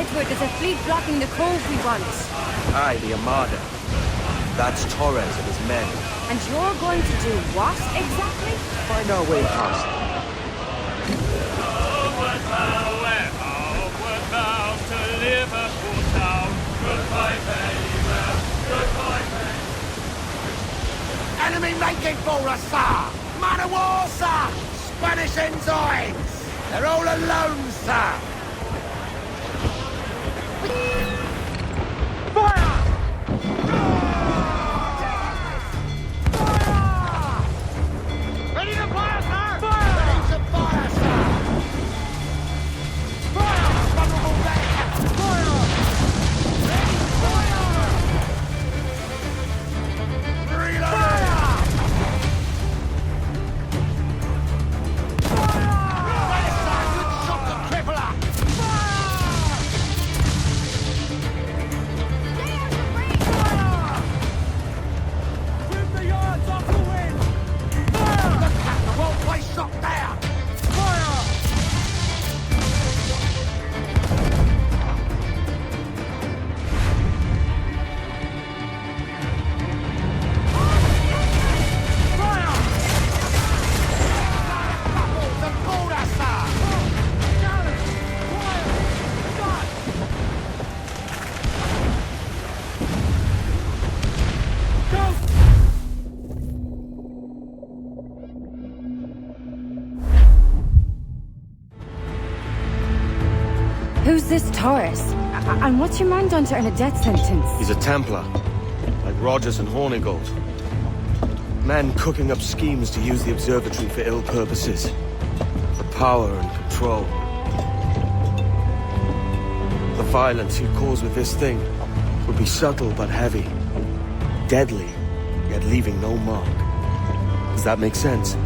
to it. There's a fleet blocking the cove we want. Aye, the Armada. That's Torres and his men. And you're going to do what, exactly? Find our way past them. Homeward bound to Liverpool town. Goodbye, Pennyman. Goodbye, Pennyman. Enemy making for us, sir! Man of war, sir! Spanish ensigns! They're all alone, sir! Fire! Ready to fire, sir! Fire! Ready to fire, sir! Fire! Vulnerable there! Fire! Ready, fire! Reload! Fire! Who's this Torres? And what's your man done to earn a death sentence? He's a Templar, like Rogers and Hornigold. Men cooking up schemes to use the observatory for ill purposes. For power and control. The violence he'd cause with this thing would be subtle but heavy. Deadly, yet leaving no mark. Does that make sense?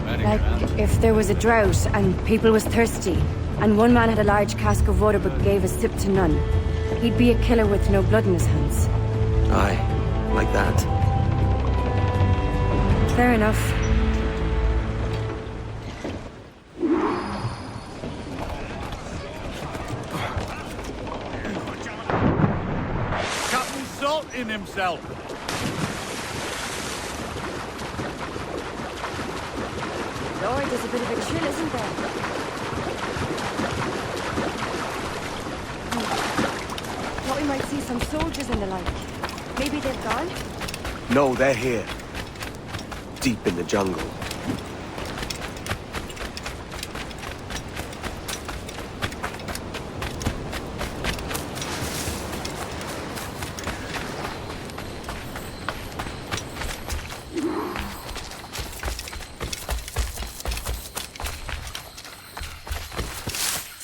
Like if there was a drought and people was thirsty, and one man had a large cask of water but gave a sip to none, he'd be a killer with no blood in his hands. Aye, like that. Fair enough. Captain Salt in himself. Lord, there's a bit of a chill, isn't there? Thought we might see some soldiers and the like. Maybe they've gone? No, they're here. Deep in the jungle.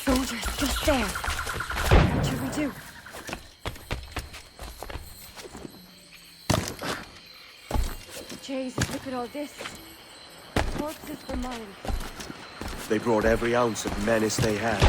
Soldiers, just there. What should we do? Jesus, look at all this. Corpses for miles. They brought every ounce of menace they had.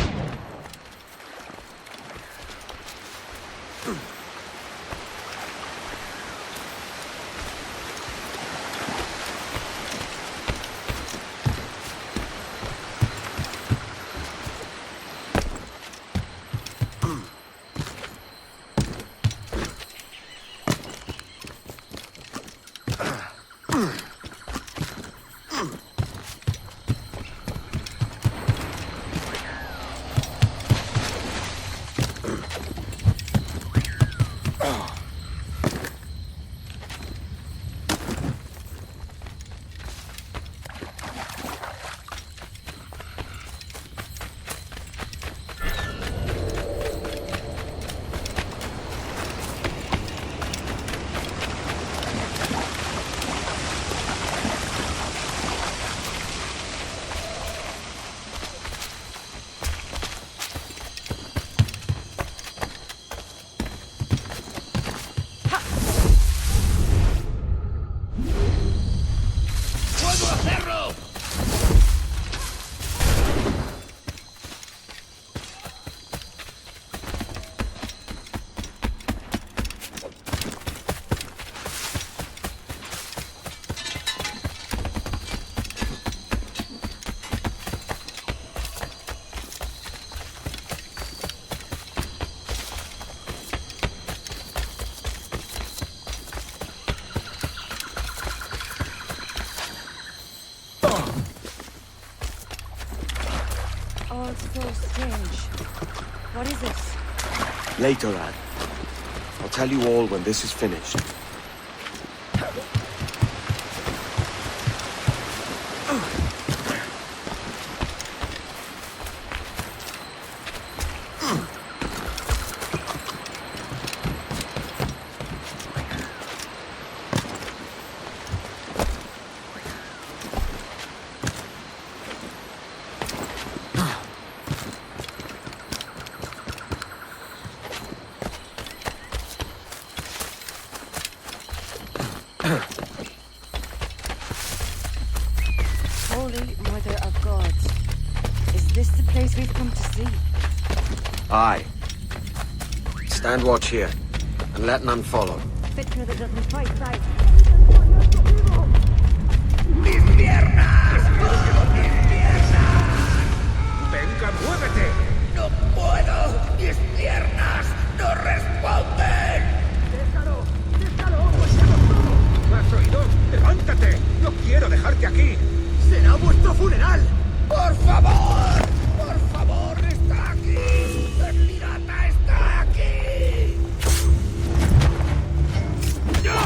strange. What is it? Later, lad. I'll tell you all when this is finished. Holy Mother of God. Is this the place we've come to see? Aye. Stand watch here, and let none follow. Fitna that doesn't fight right. ¡Mis piernas! ¡Mis piernas! ¡Venga, muévete! ¡No puedo! ¡Mis piernas no responden! ¡Déjalo! ¡Déjalo! ¡Volvemos todo! ¿Me has oído? ¡Levántate! ¡No quiero dejarte aquí! ¡Será vuestro funeral! ¡Por favor! ¡Por favor! ¡Está aquí! ¡El pirata está aquí! ¡Ya!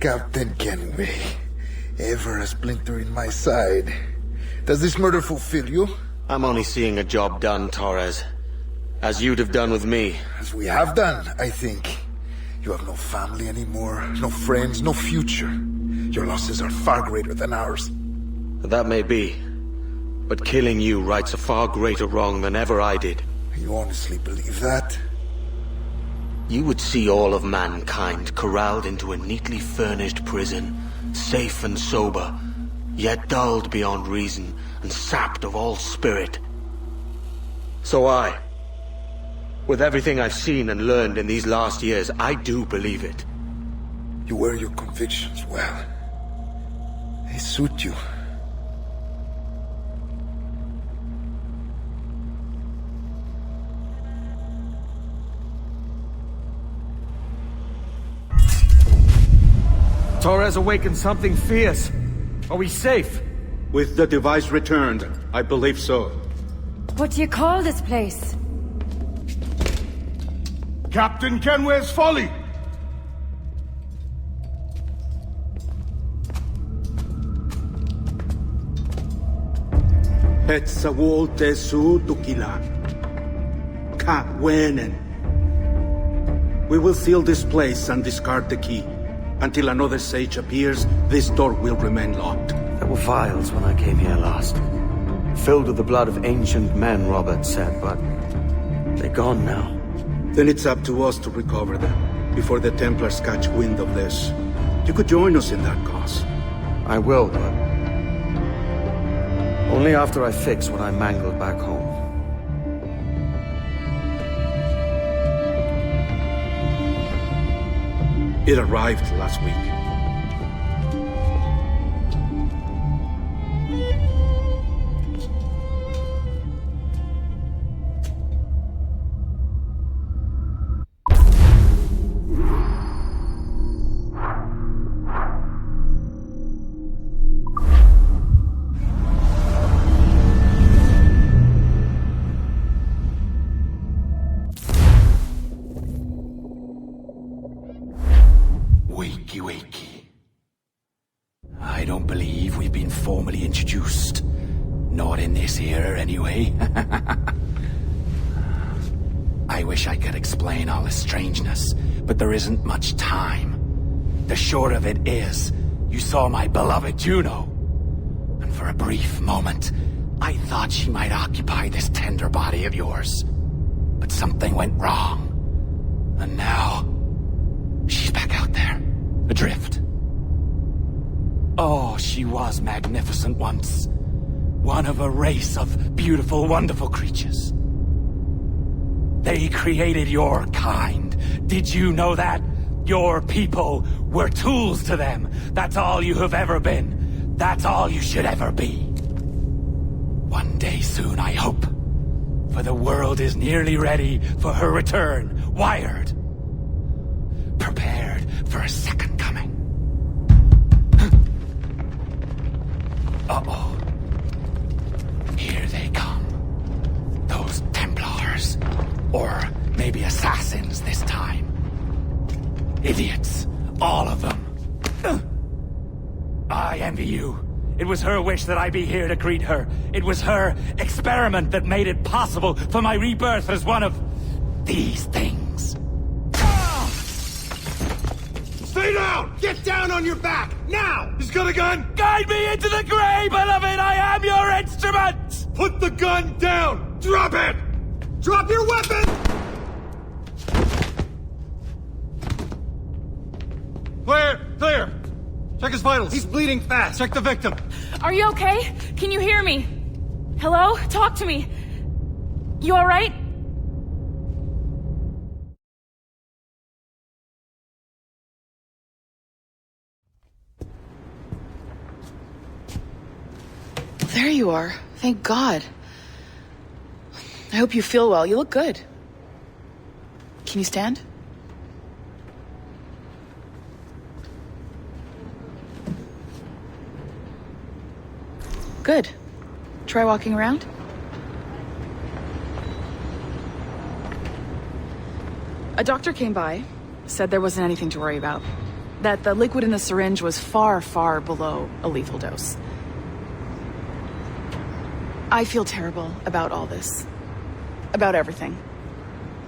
Captain Kenway. Ever a splinter in my side. Does this murder fulfill you? I'm only seeing a job done, Torres. As you'd have done with me. As we have done, I think. You have no family anymore, no friends, no future. Your losses are far greater than ours. That may be. But killing you rights a far greater wrong than ever I did. You honestly believe that? You would see all of mankind corralled into a neatly furnished prison, safe and sober, yet dulled beyond reason and sapped of all spirit. So with everything I've seen and learned in these last years, I do believe it. You wear your convictions well. They suit you. Torres awakened something fierce. Are we safe? With the device returned, I believe so. What do you call this place? Captain Kenway's Folly! Hetsawolte su tukila. Ka wenen. We will seal this place and discard the key. Until another sage appears, this door will remain locked. There were vials when I came here last. Filled with the blood of ancient men, Robert said, but they're gone now. Then it's up to us to recover them, before the Templars catch wind of this. You could join us in that cause. I will, but only after I fix what I mangled back home. It arrived last week. Wakey. I don't believe we've been formally introduced. Not in this era, anyway. I wish I could explain all the strangeness, but there isn't much time. The short of it is, you saw my beloved Juno. And for a brief moment, I thought she might occupy this tender body of yours. But something went wrong. And now, she's back out there. Adrift. Oh, she was magnificent once. One of a race of beautiful, wonderful creatures. They created your kind. Did you know that? Your people were tools to them. That's all you have ever been. That's all you should ever be. One day soon, I hope. For the world is nearly ready for her return. Wired. Prepared for a second coming. Uh-oh. Here they come. Those Templars. Or maybe assassins this time. Idiots. All of them. I envy you. It was her wish that I be here to greet her. It was her experiment that made it possible for my rebirth as one of these things. Stay down! Get down on your back! Now! He's got a gun! Guide me into the grave, beloved! I am your instrument! Put the gun down! Drop it! Drop your weapon! Clear! Check his vitals. He's bleeding fast. Check the victim. Are you okay? Can you hear me? Hello? Talk to me. You alright? There you are. Thank God. I hope you feel well. You look good. Can you stand? Good. Try walking around. A doctor came by, said there wasn't anything to worry about. that the liquid in the syringe was far, far below a lethal dose. I feel terrible about all this. About everything.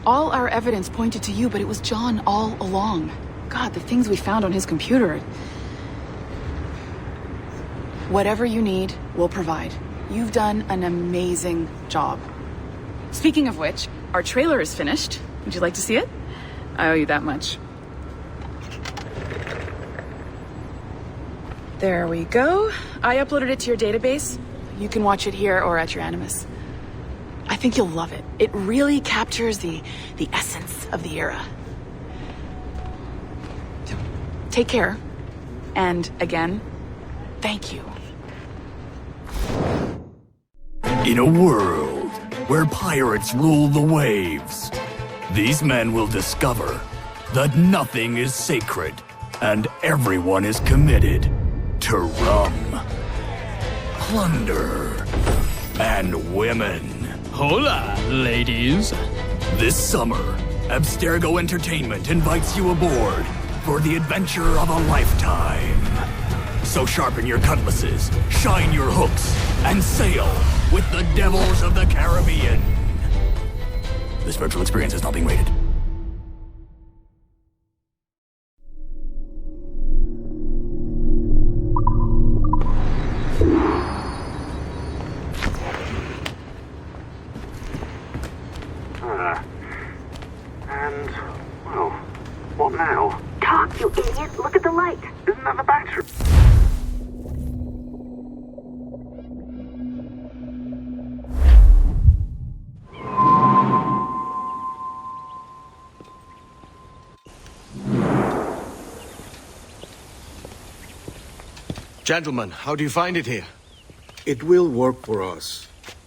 All our evidence pointed to you, but it was John all along. God, the things we found on his computer. Whatever you need, we'll provide. You've done an amazing job. Speaking of which, our trailer is finished. Would you like to see it? I owe you that much. There we go. I uploaded it to your database. You can watch it here or at your Animus. I think you'll love it. It really captures the essence of the era. Take care. And again, thank you. In a world where pirates rule the waves, these men will discover that nothing is sacred and everyone is committed to rum, plunder, and women. Hola, ladies. This summer, Abstergo Entertainment invites you aboard for the adventure of a lifetime. So sharpen your cutlasses, shine your hooks, and sail with the devils of the Caribbean. This virtual experience is not being rated. And, well, what now? Talk, you idiot! Look at the light! Isn't that the battery? Gentlemen, how do you find it here? It will work for us.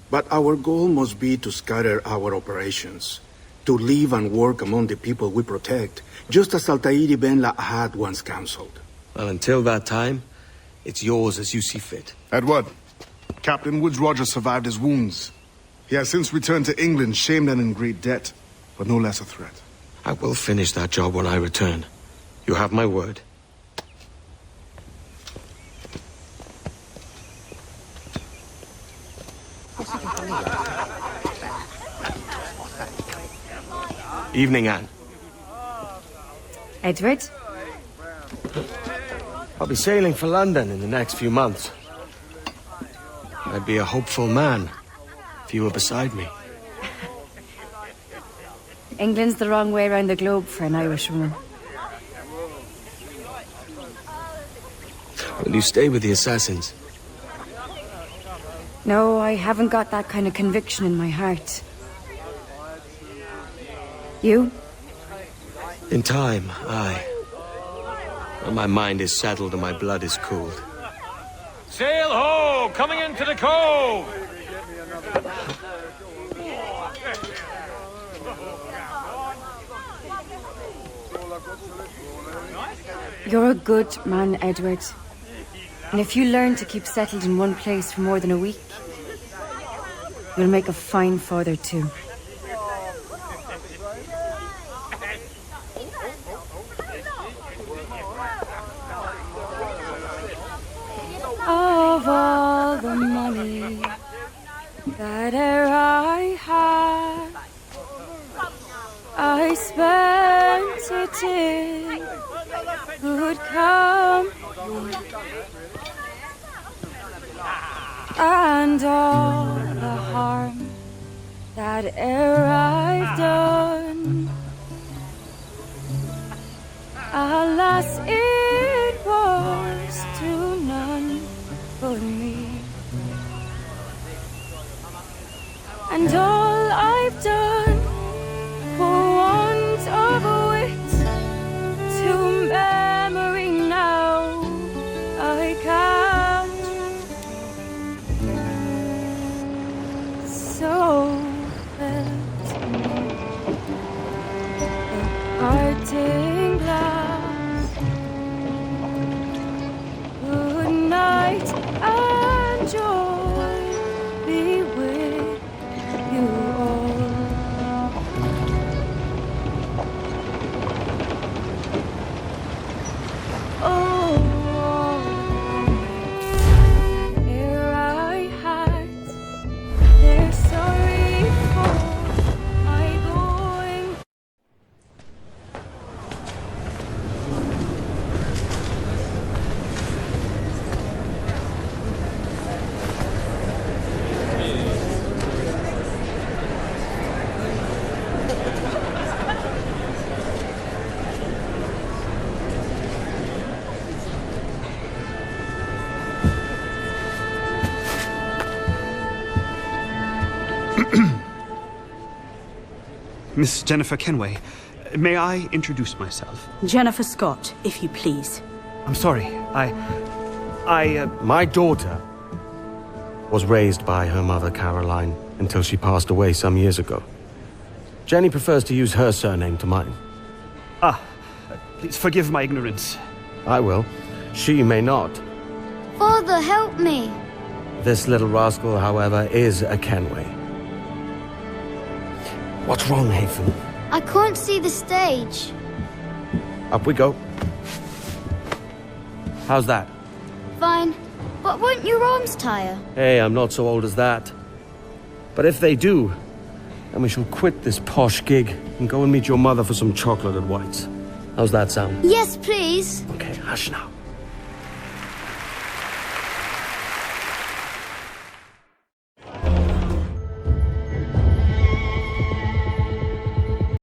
But our goal must be to scatter our operations. To live and work among the people we protect, just as Altair Ben La had once counseled. Well, until that time, it's yours as you see fit. Edward, Captain Woods Rogers survived his wounds. He has since returned to England, shamed and in great debt, but no less a threat. I will finish that job when I return. You have my word. Evening, Anne. Edward? I'll be sailing for London in the next few months. I'd be a hopeful man if you were beside me. England's the wrong way around the globe for an Irishwoman. Will you stay with the assassins? No, I haven't got that kind of conviction in my heart. You? In time, aye. When my mind is settled and my blood is cooled. Sail ho! Coming into the cove! You're a good man, Edward. And if you learn to keep settled in one place for more than a week, you'll make a fine father too. Of all the money that e'er I had, I spent it in good company, and all the harm that e'er I've done, alas, it was to none but me. And all I've done for want of wit, to memory now I count. So felt me the parting glass. Good night and joy be with you all. Miss Jennifer Kenway. May I introduce myself? Jennifer Scott, if you please. I'm sorry, My daughter was raised by her mother, Caroline, until she passed away some years ago. Jenny prefers to use her surname to mine. Please forgive my ignorance. I will. She may not. Father, help me. This little rascal, however, is a Kenway. What's wrong, Hafen? I can't see the stage. Up we go. How's that? Fine. But won't your arms tire? Hey, I'm not so old as that. But if they do, then we shall quit this posh gig and go and meet your mother for some chocolate at White's. How's that sound? Yes, please. Okay, hush now.